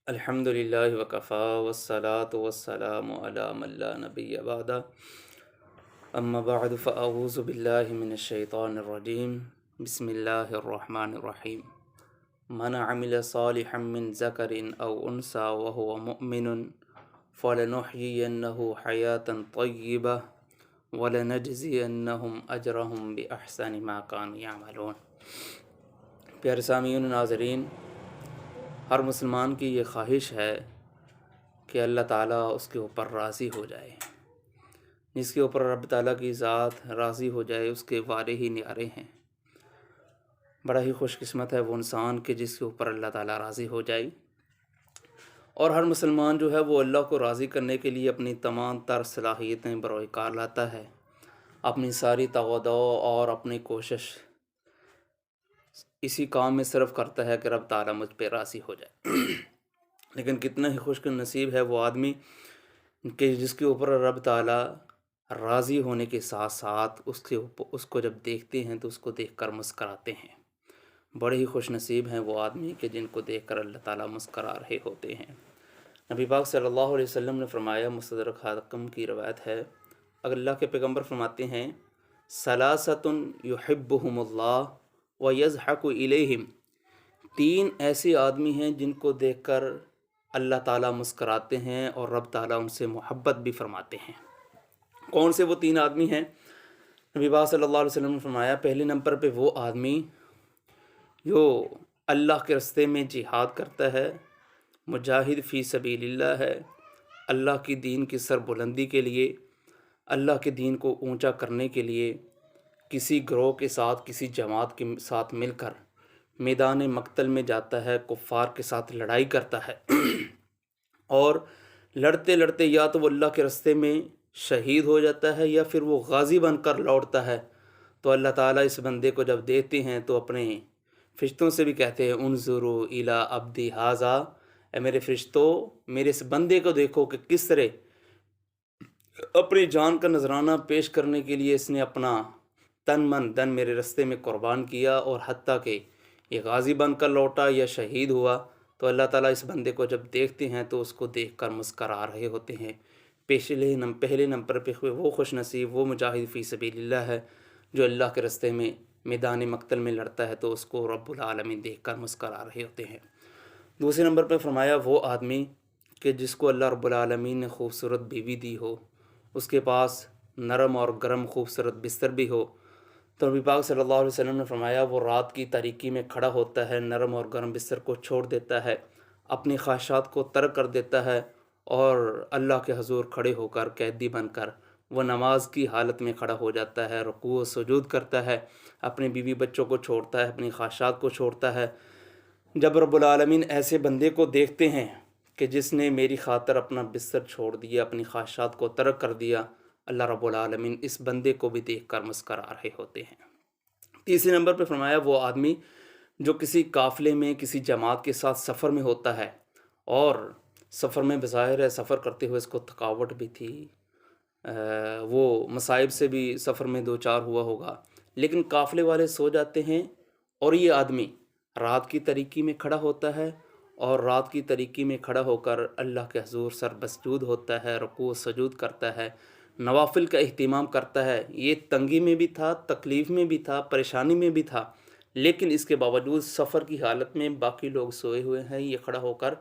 الحمد للہ وکفا والصلاة والسلام علی من لا نبی بعد اما بعد فاعوذ باللہ من الشیطان الرجیم بسم اللہ الرحمن الرحیم من عمل صالحا من ذکر او انثى وهو مؤمن فلنحيينه حیاتا طیبہ ولنجزینہم اجرہم باحسن ما كانوا یعملون۔ پیارے سامعین و ناظرین، ہر مسلمان کی یہ خواہش ہے کہ اللہ تعالیٰ اس کے اوپر راضی ہو جائے۔ جس کے اوپر رب تعالیٰ کی ذات راضی ہو جائے اس کے وعدے ہی نیارے ہیں۔ بڑا ہی خوش قسمت ہے وہ انسان کہ جس کے اوپر اللہ تعالیٰ راضی ہو جائے، اور ہر مسلمان جو ہے وہ اللہ کو راضی کرنے کے لیے اپنی تمام تر صلاحیتیں بروئے کار لاتا ہے، اپنی ساری تغدو اور اپنی کوشش اسی کام میں صرف کرتا ہے کہ رب تعالیٰ مجھ پہ راضی ہو جائے۔ لیکن کتنا ہی خوش نصیب ہے وہ آدمی کہ جس کے اوپر رب تعالیٰ راضی ہونے کے ساتھ ساتھ اس کو جب دیکھتے ہیں تو اس کو دیکھ کر مسکراتے ہیں۔ بڑے ہی خوش نصیب ہیں وہ آدمی کہ جن کو دیکھ کر اللہ تعالیٰ مسکرا رہے ہوتے ہیں۔ نبی پاک صلی اللہ علیہ وسلم نے فرمایا، مستدرک حاکم کی روایت ہے، اگر اللہ کے پیغمبر فرماتے ہیں ثلاثۃ یحبہم اللہ ویضحک الیہم، تین ایسے آدمی ہیں جن کو دیکھ کر اللہ تعالیٰ مسکراتے ہیں اور رب تعالیٰ ان سے محبت بھی فرماتے ہیں۔ کون سے وہ تین آدمی ہیں؟ نبی پاک صلی اللہ علیہ وسلم نے فرمایا، پہلے نمبر پہ وہ آدمی جو اللہ کے راستے میں جہاد کرتا ہے، مجاہد فی سبیل اللہ ہے، اللہ کی دین کی سربلندی کے لیے، اللہ کے دین کو اونچا کرنے کے لیے کسی گروہ کے ساتھ، کسی جماعت کے ساتھ مل کر میدان مقتل میں جاتا ہے، کفار کے ساتھ لڑائی کرتا ہے، اور لڑتے لڑتے یا تو وہ اللہ کے راستے میں شہید ہو جاتا ہے یا پھر وہ غازی بن کر لوٹتا ہے، تو اللہ تعالیٰ اس بندے کو جب دیتے ہیں تو اپنے فرشتوں سے بھی کہتے ہیں انظروا الی عبدی ھذا، اے میرے فرشتوں میرے اس بندے کو دیکھو کہ کس طرح اپنی جان کا نذرانہ پیش کرنے کے لیے اس نے اپنا تن من دن میرے راستے میں قربان کیا، اور حتیٰ کہ یہ غازی بن کر لوٹا یا شہید ہوا، تو اللہ تعالیٰ اس بندے کو جب دیکھتے ہیں تو اس کو دیکھ کر مسکرا رہے ہوتے ہیں۔ پہلے نمبر پہ وہ خوش نصیب، وہ مجاہد فی سبیل اللہ ہے جو اللہ کے راستے میں میدان مقتل میں لڑتا ہے، تو اس کو رب العالمین دیکھ کر مسکرا رہے ہوتے ہیں۔ دوسرے نمبر پہ فرمایا وہ آدمی کہ جس کو اللہ رب العالمین نے خوبصورت بیوی دی ہو، اس کے پاس نرم اور گرم خوبصورت بستر بھی ہو، تو نبی پاک صلی اللہ علیہ وسلم نے فرمایا وہ رات کی تاریکی میں کھڑا ہوتا ہے، نرم اور گرم بستر کو چھوڑ دیتا ہے، اپنی خواہشات کو ترک کر دیتا ہے، اور اللہ کے حضور کھڑے ہو کر قیدی بن کر وہ نماز کی حالت میں کھڑا ہو جاتا ہے، رکوع و سجود کرتا ہے، اپنے بیوی بچوں کو چھوڑتا ہے، اپنی خواہشات کو چھوڑتا ہے۔ جب رب العالمین ایسے بندے کو دیکھتے ہیں کہ جس نے میری خاطر اپنا بستر چھوڑ دیا، اپنی خواہشات کو ترک کر دیا، اللہ رب العالمین اس بندے کو بھی دیکھ کر مسکرا رہے ہوتے ہیں۔ تیسرے نمبر پہ فرمایا وہ آدمی جو کسی قافلے میں، کسی جماعت کے ساتھ سفر میں ہوتا ہے، اور سفر میں بظاہر ہے سفر کرتے ہوئے اس کو تھکاوٹ بھی تھی، وہ مصائب سے بھی سفر میں دو چار ہوا ہوگا، لیکن قافلے والے سو جاتے ہیں، اور یہ آدمی رات کی تاریکی میں کھڑا ہوتا ہے، اور رات کی تاریکی میں کھڑا ہو کر اللہ کے حضور سر بسجود ہوتا ہے، رکوع و سجود کرتا ہے، نوافل کا اہتمام کرتا ہے۔ یہ تنگی میں بھی تھا، تکلیف میں بھی تھا، پریشانی میں بھی تھا، لیکن اس کے باوجود سفر کی حالت میں باقی لوگ سوئے ہوئے ہیں، یہ کھڑا ہو کر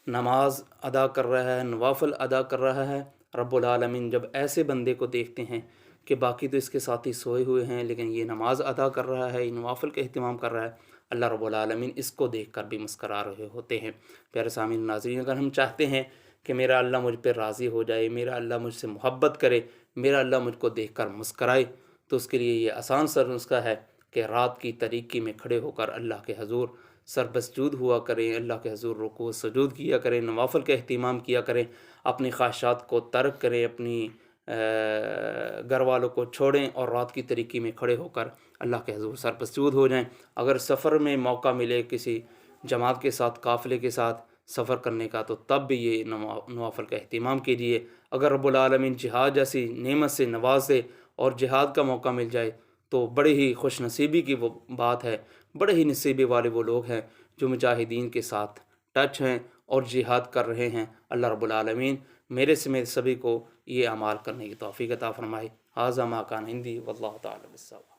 نماز ادا کر رہا ہے، نوافل ادا کر رہا ہے۔ رب العالمین جب ایسے بندے کو دیکھتے ہیں کہ باقی تو اس کے ساتھی سوئے ہوئے ہیں لیکن یہ نماز ادا کر رہا ہے، یہ نوافل کا اہتمام کر رہا ہے، اللہ رب العالمین اس کو دیکھ کر بھی مسکرا رہے ہوتے ہیں۔ پیارے سامعین ناظرین، اگر ہم چاہتے ہیں کہ میرا اللہ مجھ پہ راضی ہو جائے، میرا اللہ مجھ سے محبت کرے، میرا اللہ مجھ کو دیکھ کر مسکرائے، تو اس کے لیے یہ آسان سا نسخہ ہے کہ رات کی تاریکی میں کھڑے ہو کر اللہ کے حضور سر بسجود ہوا کریں، اللہ کے حضور رکوع سجود کیا کریں، نوافل کا اہتمام کیا کریں، اپنی خواہشات کو ترک کریں، اپنی گھر والوں کو چھوڑیں، اور رات کی تاریکی میں کھڑے ہو کر اللہ کے حضور سر بسجود ہو جائیں۔ اگر سفر میں موقع ملے کسی جماعت کے ساتھ، قافلے کے ساتھ سفر کرنے کا، تو تب بھی یہ نوافل کا اہتمام کیجیے۔ اگر رب العالمین جہاد جیسی نعمت سے نواز دے اور جہاد کا موقع مل جائے تو بڑے ہی خوش نصیبی کی وہ بات ہے، بڑے ہی نصیبے والے وہ لوگ ہیں جو مجاہدین کے ساتھ ٹچ ہیں اور جہاد کر رہے ہیں، اللہ رب العالمین میرے سمیت سبھی کو یہ اعمال کرنے کی توفیق عطا فرمائے۔ ھذا ما کان عندی واللہ تعالی بالصواب۔